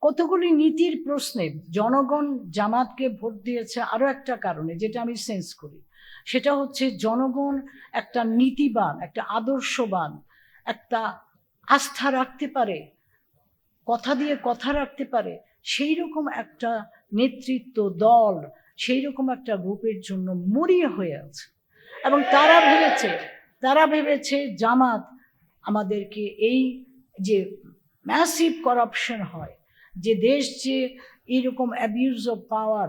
কতগুলি নীতির প্রশ্নে জনগণ জামাতকে ভোট দিয়েছে আরো একটা কারণে, যেটা আমি সেন্স করি, সেটা হচ্ছে জনগণ একটা নীতিবান, একটা আদর্শবান, একটা আস্থা রাখতে পারে, কথা দিয়ে কথা রাখতে পারে, সেই রকম একটা নেতৃত্ব দল, সেই রকম একটা গ্রুপের জন্য মরিয়া হয়ে আছে। এবং তারা ভেবেছে জামাত আমাদেরকে এই যে ম্যাসিভ করাপশন হয়, যে দেশ যে এইরকম অ্যাবিউজ অফ পাওয়ার,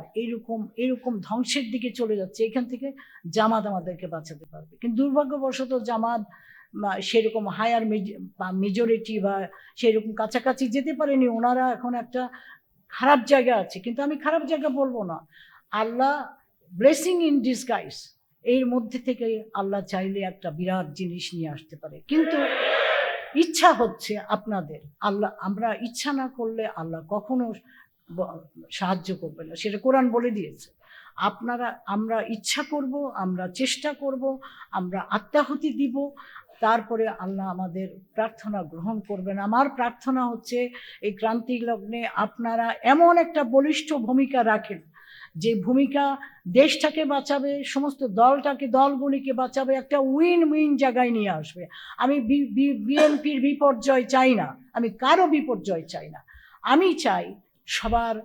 এরকম ধ্বংসের দিকে চলে যাচ্ছে, এখান থেকে জামাত আমাদেরকে বাঁচাতে পারবে। কিন্তু দুর্ভাগ্যবশত জামাত সেরকম হায়ার মেজরিটি বা সেরকম কাছাকাছি যেতে পারেনি। ওনারা এখন একটা খারাপ জায়গা আছে, কিন্তু আমি খারাপ জায়গা বলবো না। আল্লাহ ব্লেসিং ইন ডিসগাইজ, এর মধ্যে থেকে আল্লাহ চাইলে একটা বিরাট জিনিস নিয়ে আসতে পারে। কিন্তু ইচ্ছা হচ্ছে আপনাদের, আল্লাহ, আমরা ইচ্ছা না করলে আল্লাহ কখনো সাহায্য করবে না, সেটা কোরআন বলে দিয়েছে। আমরা ইচ্ছা করব, আমরা চেষ্টা করব, আমরা আত্মাহুতি দিব, তারপরে আল্লাহ আমাদের প্রার্থনা গ্রহণ করবেন। আমার প্রার্থনা হচ্ছে এই ক্রান্তি লগ্নে আপনারা এমন একটা বলিষ্ঠ ভূমিকা রাখেন, যে ভূমিকা দেশটাকে বাঁচাবে, সমস্ত দলগুলিকে বাঁচাবে, একটা উইন উইন জায়গায় নিয়ে আসবে। আমি বিএনপির বিপর্যয় চাই না, আমি কারো বিপর্যয় চাই না। আমি চাই সবার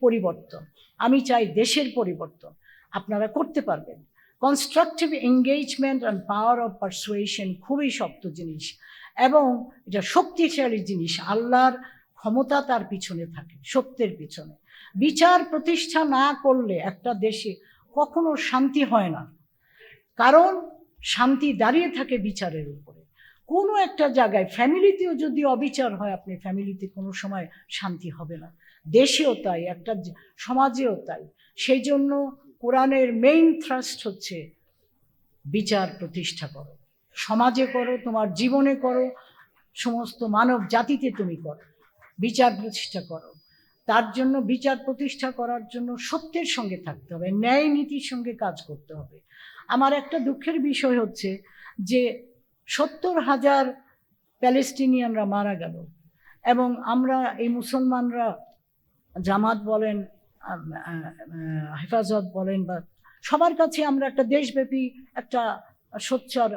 পরিবর্তন, আমি চাই দেশের পরিবর্তন। আপনারা করতে পারবেন। Constructive engagement and power of persuasion খুবই শক্ত জিনিস, এবং এটা শক্তিশালী জিনিস। আল্লাহর ক্ষমতা তার পিছনে থাকে, সত্যের পিছনে। বিচার প্রতিষ্ঠা না করলে একটা দেশে কখনো শান্তি হয় না, কারণ শান্তি দাঁড়িয়ে থাকে বিচারের উপরে। কোনো একটা জায়গায় ফ্যামিলিতেও যদি অবিচার হয়, আপনি ফ্যামিলিতে কোনো সময় শান্তি হবে না, দেশেও তাই, একটা সমাজেও তাই। সেই জন্য কোরআনের মেইন থ্রাস্ট হচ্ছে বিচার প্রতিষ্ঠা করো, সমাজে করো, তোমার জীবনে করো, সমস্ত মানব জাতিতে তুমি করো, বিচার প্রতিষ্ঠা করো। তার জন্য বিচার প্রতিষ্ঠা করার জন্য সত্যের সঙ্গে থাকতে হবে, ন্যায় নীতির সঙ্গে কাজ করতে হবে। আমার একটা দুঃখের বিষয় হচ্ছে যে 70,000 প্যালেস্টিনিয়ানরা মারা গেল, এবং আমরা এই মুসলমানরা, জামাত বলেন, হেফাজত বলেন, বা সবার কাছে আমরা একটা দেশব্যাপী একটা সোচ্চার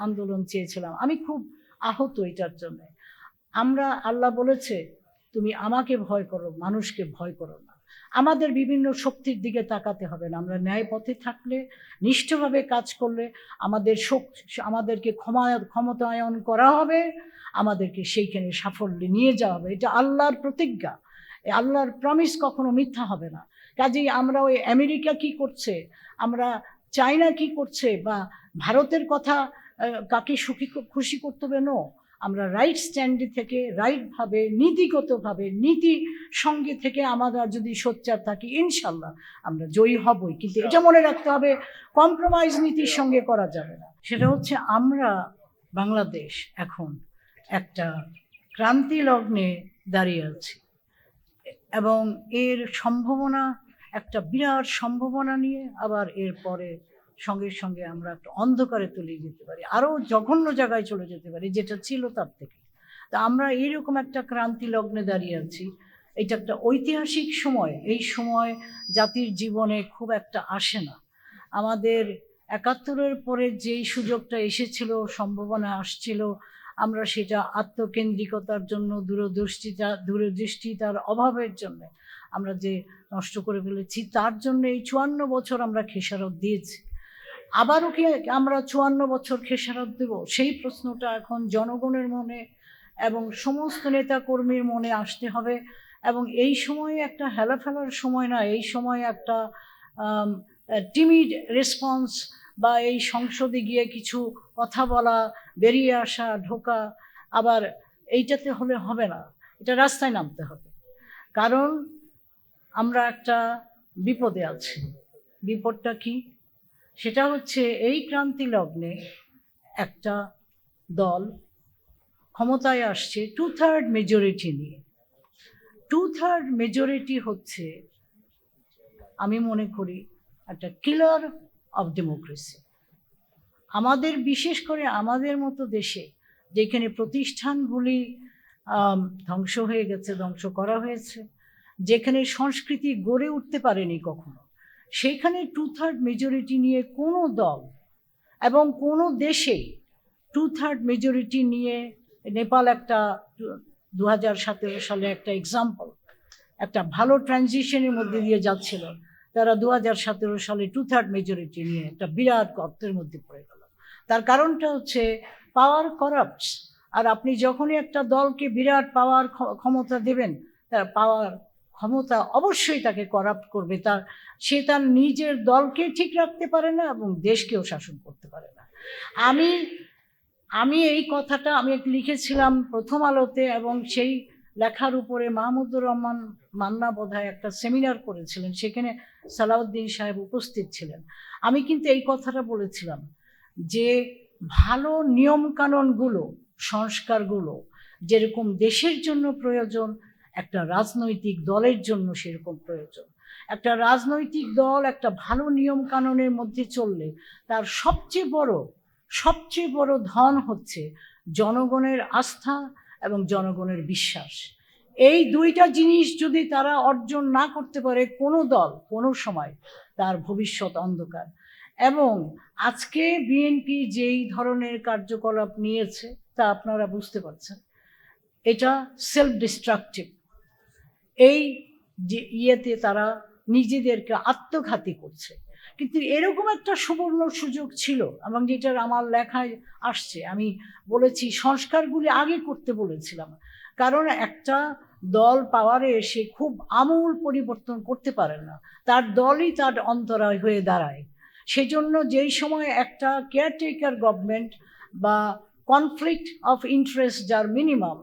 আন্দোলন চেয়েছিলাম। আমি খুব আহত এটার জন্য। আল্লাহ বলেছে, তুমি আমাকে ভয় করো, মানুষকে ভয় করো না। আমাদের বিভিন্ন শক্তির দিকে তাকাতে হবে না। আমরা ন্যায় পথে থাকলে, নিষ্ঠভাবে কাজ করলে আমাদেরকে ক্ষমতায়ন করা হবে, আমাদেরকে সেইখানে সাফল্যে নিয়ে যাওয়া হবে। এটা আল্লাহর প্রতিজ্ঞা, আল্লাহর প্রমিস কখনো মিথ্যা হবে না। কাজেই আমরা ওই আমেরিকা কি করছে, আমরা চায়না কি করছে, বা ভারতের কথা কাকে খুশি করতে হবে, নো। আমরা রাইট স্ট্যান্ডে থেকে, রাইটভাবে, নীতিগতভাবে, নীতি সঙ্গে থেকে আমরা যদি সোচ্চার থাকি, ইনশাল্লাহ আমরা জয়ী হবই। কিন্তু এটা মনে রাখতে হবে, কম্প্রোমাইজ নীতির সঙ্গে করা যাবে না। সেটা হচ্ছে আমরা বাংলাদেশ এখন একটা ক্রান্তি লগ্নে দাঁড়িয়ে আছি, এবং এর সম্ভাবনা, একটা বিরাট সম্ভাবনা নিয়ে, আবার এরপরে সঙ্গে সঙ্গে আমরা একটা অন্ধকারে তলিয়ে যেতে পারি, আরও জঘন্য জায়গায় চলে যেতে পারি যেটা ছিল তার থেকে। তা আমরা এইরকম একটা ক্রান্তি লগ্নে দাঁড়িয়ে আছি। এটা একটা ঐতিহাসিক সময়। এই সময় জাতির জীবনে খুব একটা আসে না। আমাদের ৭১-এর পরে যেই সুযোগটা এসেছিল, সম্ভাবনা আসছিল, আমরা সেটা আত্মকেন্দ্রিকতার জন্য, দূরদৃষ্টিতার অভাবের জন্য আমরা যে নষ্ট করে ফেলেছি, তার জন্য এই ৫৪ বছর আমরা খেসারত দিয়েছি। আবারও কি আমরা ৫৪ বছর খেসারত দেব? সেই প্রশ্নটা এখন জনগণের মনে এবং সমস্ত নেতা কর্মীর মনে আসতে হবে। এবং এই সময়ে একটা হেলাফেলার সময় না, এই সময় একটা টিমিড রেসপন্স, বা এই সংসদে গিয়ে কিছু কথা বলা, বেরিয়ে আসা, ঢোকা, আবার এইটাতে হলে হবে না। এটা রাস্তায় নামতে হবে, কারণ আমরা একটা বিপদে আছি। বিপদটা কি? সেটা হচ্ছে এই ক্রান্তি লগ্নে একটা দল ক্ষমতায় আসছে 2/3 মেজরিটি নিয়ে। 2/3 মেজরিটি হচ্ছে, আমি মনে করি, একটা কিলার অফ ডেমোক্রেসি। আমাদের, বিশেষ করে আমাদের মতো দেশে, যেখানে প্রতিষ্ঠানগুলি ধ্বংস হয়ে গেছে, ধ্বংস করা হয়েছে। যেখানে সংস্কৃতি গড়ে উঠতে পারেনি কখনো, সেইখানে 2/3 মেজরিটি নিয়ে কোনো দল এবং কোনো দেশেই 2/3 মেজরিটি নিয়ে, নেপাল একটা 2017 সালে একটা এক্সাম্পল, একটা ভালো ট্রানজিশনের মধ্যে দিয়ে যাচ্ছিল, তারা 2017 সালে 2/3 মেজরিটি নিয়ে একটা বিরাট গর্তের মধ্যে পড়ে গেল। তার কারণটা হচ্ছে পাওয়ার করাপ্টস। আর আপনি যখনই একটা দলকে বিরাট পাওয়ার ক্ষমতা দেবেন, তার পাওয়ার ক্ষমতা অবশ্যই তাকে করাপ্ট করবে। সে তার নিজের দলকে ঠিক রাখতে পারে না এবং দেশকেও শাসন করতে পারে না। আমি এই কথাটা আমি লিখেছিলাম প্রথম আলোতে, এবং সেই লেখার উপরে মাহমুদুর রহমান মান্না বোধহয় একটা সেমিনার করেছিলেন, সেখানে সালাউদ্দিন সাহেব উপস্থিত ছিলেন। আমি কিন্তু এই কথাটা বলেছিলাম যে ভালো নিয়মকানুনগুলো, সংস্কারগুলো যেরকম দেশের জন্য প্রয়োজন, একটা রাজনৈতিক দলের জন্য সেরকম প্রয়োজন। একটা রাজনৈতিক দল একটা ভালো নিয়মকানুনের মধ্যে চললে তার সবচেয়ে বড় ধন হচ্ছে জনগণের আস্থা এবং জনগণের বিশ্বাস। এই দুইটা জিনিস যদি তারা অর্জন না করতে পারে, কোনো দল কোনো সময় তার ভবিষ্যৎ অন্ধকার। এবং আজকে বিএনপি যেই ধরনের কার্যকলাপ নিয়েছে তা আপনারা বুঝতে পারছেন, এটা সেলফ ডিস্ট্রাকটিভ। এই যে ইয়েতে তারা নিজেদেরকে আত্মঘাতী করছে। কিন্তু এরকম একটা সুবর্ণ সুযোগ ছিল, এবং যেটার আমার লেখায় আসছে, আমি বলেছি সংস্কারগুলি আগে করতে বলেছিলাম, কারণ একটা দল পাওয়ারে এসে খুব আমূল পরিবর্তন করতে পারে না, তার দলই তার অন্তরায় হয়ে দাঁড়ায়। সেজন্য যেই সময় একটা কেয়ারটেকার গভর্নমেন্ট বা কনফ্লিক্ট অফ ইন্টারেস্ট যার মিনিমাম,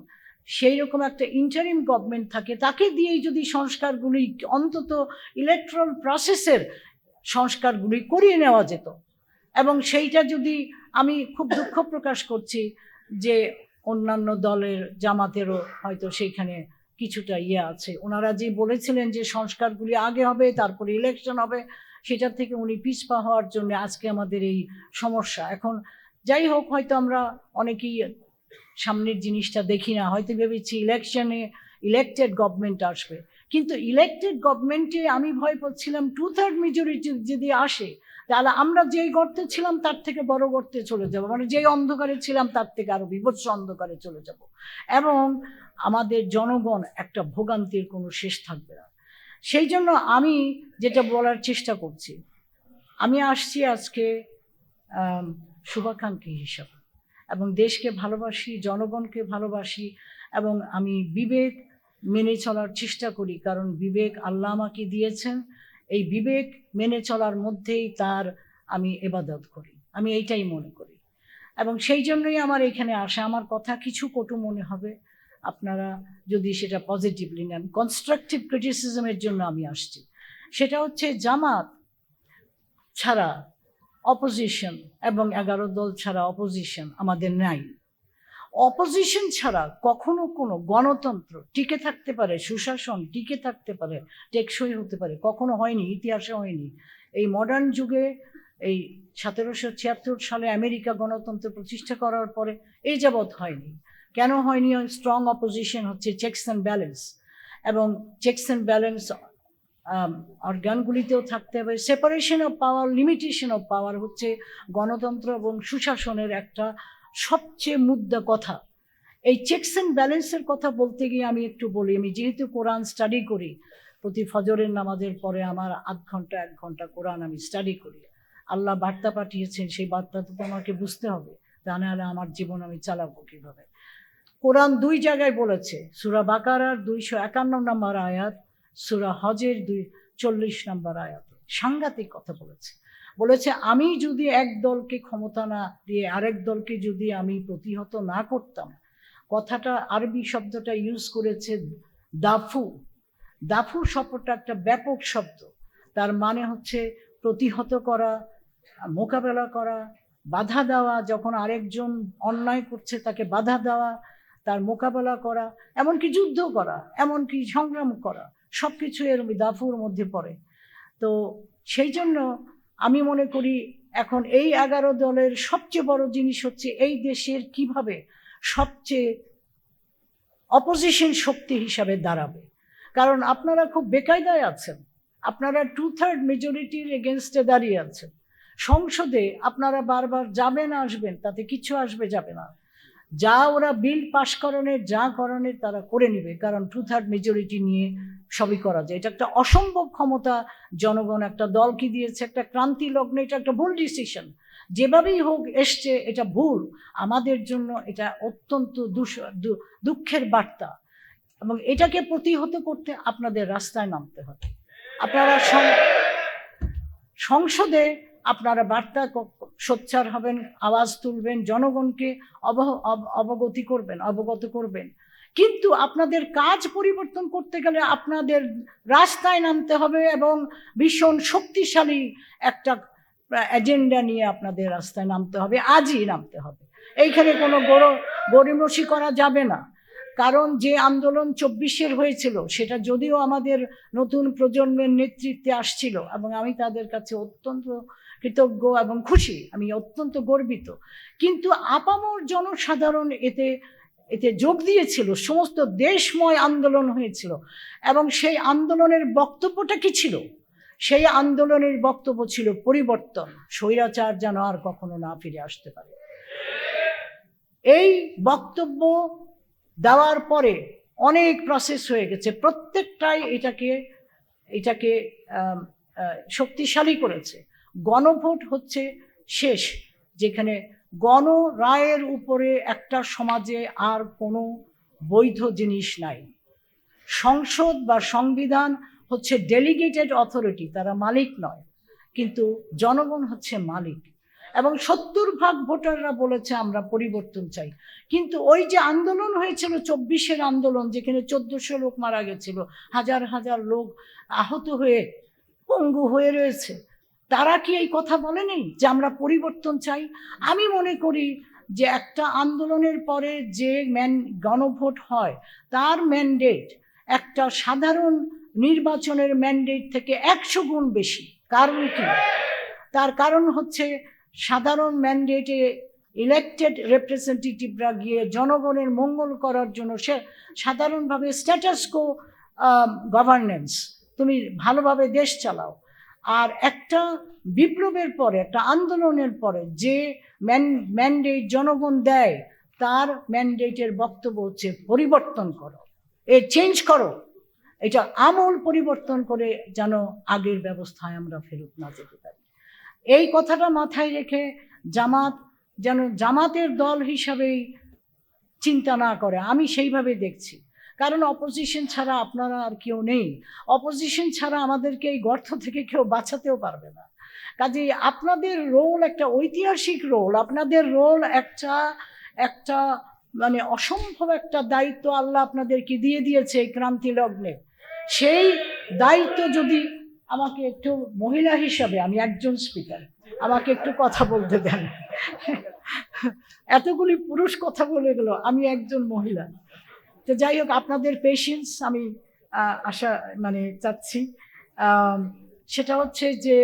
সেই রকম একটা ইন্টারিম গভর্নমেন্ট থাকে, তাকে দিয়েই যদি সংস্কারগুলি অন্তত ইলেকট্রাল প্রসেসের সংস্কারগুলি করিয়ে নেওয়া যেত। এবং সেইটা যদি, আমি খুব দুঃখ প্রকাশ করছি যে অন্যান্য দলের, জামাতেরও হয়তো সেইখানে কিছুটা আছে, ওনারা যে বলেছিলেন যে সংস্কারগুলি আগে হবে তারপরে ইলেকশন হবে, সেটা থেকে উনি পিছপা হওয়ার জন্য আজকে আমাদের এই সমস্যা। এখন যাই হোক, হয়তো আমরা অনেকেই সামনের জিনিসটা দেখি না, হয়তো ভেবেছি ইলেকশনে ইলেক্টেড গভর্নমেন্ট আসবে, কিন্তু ইলেক্টেড গভর্নমেন্টে আমি ভয় পাচ্ছিলাম 2/3 মেজরিটি যদি আসে, তাহলে আমরা যেই গর্তে ছিলাম তার থেকে বড় গর্তে চলে যাব, মানে যেই অন্ধকারে ছিলাম তার থেকে আরো বিভৎস অন্ধকারে চলে যাব, এবং আমাদের জনগণ একটা ভোগান্তির কোনো শেষ থাকবে না। সেই জন্য আমি যেটা বলার চেষ্টা করছি, আমি আসছি আজকে শুভাকাঙ্ক্ষী হিসাবে, এবং দেশকে ভালোবাসি, জনগণকে ভালোবাসি, এবং আমি বিবেক মেনে চলার চেষ্টা করি, কারণ বিবেক আল্লাহ আমাকে দিয়েছেন। এই বিবেক মেনে চলার মধ্যেই তার আমি ইবাদত করি, আমি এইটাই মনে করি। এবং সেই জন্যই আমার এখানে আসা। আমার কথা কিছু কটু মনে হবে, আপনারা যদি সেটা পজিটিভলি নেন, কনস্ট্রাকটিভ ক্রিটিসিজমের জন্য আমি আসছি। সেটা হচ্ছে জামাত ছাড়া অপোজিশন এবং 11 দল ছাড়া অপোজিশন আমাদের নাই। অপোজিশন ছাড়া কখনো কোনো গণতন্ত্র টিকে থাকতে পারে, সুশাসন টিকে থাকতে পারে, টেকসই হতে পারে, কখনো হয়নি, ইতিহাসে হয়নি। এই মডার্ন যুগে, এই 1776 সালে আমেরিকা গণতন্ত্র প্রতিষ্ঠা করার পরে এই যাবৎ হয়নি। কেন হয়নি? স্ট্রং অপোজিশন হচ্ছে চেকস অ্যান্ড ব্যালেন্স, এবং চেকস অ্যান্ড ব্যালেন্স অর্গানগুলিতেও থাকতে হবে। Separation of power, limitation of power হচ্ছে গণতন্ত্র এবং সুশাসনের একটা সবচেয়ে মুদ্রা কথা। এই চেকস অ্যান্ড ব্যালেন্সের কথা বলতে গিয়ে আমি একটু বলি, আমি যেহেতু কোরআন স্টাডি করি, প্রতি ফজরের নামাজের পরে আমার আধ ঘন্টা 1 ঘন্টা কোরআন আমি স্টাডি করি। আল্লাহ বার্তা পাঠিয়েছেন, সেই বার্তাটা তো আমাকে বুঝতে হবে, তা নাহলে আমার জীবন আমি চালাবো কীভাবে? কোরআন 2 জায়গায় বলেছে, সূরা বাকারার 251 নম্বর আয়াত, সূরা হজের 40 নম্বর আয়াত, সাংঘাতিক কথা বলেছে আমি যদি এক দলকে ক্ষমতা না দিয়ে আরেক দলকে যদি আমি প্রতিহত না করতাম, কথাটা আরবি শব্দটা ইউজ করেছে দাফু। দাফু শব্দটা একটা ব্যাপক শব্দ, তার মানে হচ্ছে প্রতিহত করা, মোকাবেলা করা, বাধা দেওয়া, যখন আরেকজন অন্যায় করছে তাকে বাধা দেওয়া, তার মোকাবেলা করা, এমনকি যুদ্ধ করা, এমনকি সংগ্রাম করা, সব কিছু এর দাফুর মধ্যে পড়ে। তো সেই জন্য আমি মনে করি এখন এই 11 দলের সবচেয়ে বড় জিনিস হচ্ছে এই দেশের কিভাবে সবচেয়ে অপোজিশন শক্তি হিসাবে দাঁড়াবে। কারণ আপনারা খুব বেকায়দায় আছেন, আপনারা 2/3 মেজরিটির এগেনস্টে দাঁড়িয়ে আছেন। সংসদে আপনারা বারবার যাবেন আসবেন, তাতে কিছু আসবে যাবে না। যা ওরা বিল পাশ করানোর যা করানোর তারা করে নেবে, কারণ 2/3 মেজরিটি নিয়ে সবই করা যায়। এটা একটা অসম্ভব ক্ষমতা জনগণ একটা দলকে দিয়েছে, একটা ক্রান্তি লগ্নে। এটা একটা ভুল ডিসিশন, যেভাবেই হোক এসছে, এটা ভুল। আমাদের জন্য এটা অত্যন্ত দুঃখের বার্তা, এবং এটাকে প্রতিহত করতে আপনাদের রাস্তায় নামতে হবে। আপনারা সংসদে আপনারা বার্তা সোচ্চার হবেন, আওয়াজ তুলবেন, জনগণকে অবগত করবেন। কিন্তু আপনাদের কাজ পরিবর্তন করতে গেলে আপনাদের রাস্তায় নামতে হবে, এবং ভীষণ শক্তিশালী একটা এজেন্ডা নিয়ে আপনাদের রাস্তায় নামতে হবে, আজই নামতে হবে। এইখানে কোনো গড়িমসি করা যাবে না। কারণ যে আন্দোলন 24-এর হয়েছিল, সেটা যদিও আমাদের নতুন প্রজন্মের নেতৃত্বে আসছিল, এবং আমি তাদের কাছে অত্যন্ত কৃতজ্ঞ এবং খুশি, আমি অত্যন্ত গর্বিত, কিন্তু আপামর জনসাধারণ এতে যোগ দিয়েছিল। সমস্ত দেশময় আন্দোলন হয়েছিল, এবং সেই আন্দোলনের বক্তব্যটা কি ছিল? সেই আন্দোলনের বক্তব্য ছিল পরিবর্তন, স্বৈরাচার যেন আর কখনো না ফিরে আসতে পারে। এই বক্তব্য দেওয়ার পরে অনেক প্রসেস হয়ে গেছে, প্রত্যেকটাই এটাকে শক্তিশালী করেছে। গণভোট হচ্ছে শেষ, যেখানে গণরায়ের উপরে একটা সমাজে আর কোনো বৈধ জিনিস নাই। সংসদ বা সংবিধান হচ্ছে ডেলিগেটেড অথরিটি, তারা মালিক নয়, কিন্তু জনগণ হচ্ছে মালিক। এবং 70% ভোটাররা বলেছে আমরা পরিবর্তন চাই। কিন্তু ওই যে আন্দোলন হয়েছিল 24-এর আন্দোলন, যেখানে 1400 লোক মারা গেছিল, হাজার হাজার লোক আহত হয়ে পঙ্গু হয়ে রয়েছে, তারা কি এই কথা বলেনি যে আমরা পরিবর্তন চাই? আমি মনে করি যে একটা আন্দোলনের পরে যে গণভোট হয়, তার ম্যান্ডেট একটা সাধারণ নির্বাচনের ম্যান্ডেট থেকে 100 গুণ বেশি। কারণ কি? তার কারণ হচ্ছে সাধারণ ম্যান্ডেটে ইলেক্টেড রিপ্রেজেন্টেটিভরা গিয়ে জনগণের মঙ্গল করার জন্য, সে সাধারণভাবে স্ট্যাটাস কো গভর্নেন্স, তুমি ভালোভাবে দেশ চালাও। আর একটা বিপ্লবের পরে, একটা আন্দোলনের পরে যে ম্যান্ডেট জনগণ দেয়, তার ম্যান্ডেটের বক্তব্য হচ্ছে পরিবর্তন করো, চেঞ্জ করো, এটা আমূল পরিবর্তন করে যেন আগের ব্যবস্থায় আমরা ফেরত না যেতে পারি। এই কথাটা মাথায় রেখে জামাত যেন জামাতের দল হিসাবেই চিন্তা না করে, আমি সেইভাবে দেখছি। কারণ অপোজিশন ছাড়া আপনারা আর কেউ নেই, অপোজিশন ছাড়া আমাদেরকে এই গর্ত থেকে কেউ বাঁচাতেও পারবে না। কাজেই আপনাদের রোল একটা ঐতিহাসিক রোল, আপনাদের রোল একটা মানে অসম্ভব একটা দায়িত্ব আল্লাহ আপনাদেরকে দিয়ে দিয়েছে এই ক্রান্তি লগ্নে। সেই দায়িত্ব যদি আমাকে একটু, মহিলা হিসাবে আমি একজন স্পিকার, আমাকে একটু কথা বলতে দেন। এতগুলি পুরুষ কথা বলে গেল, আমি একজন মহিলা। তো যাই হোক, আপনাদের পেশেন্স আমি চাচ্ছি। সেটা হচ্ছে যে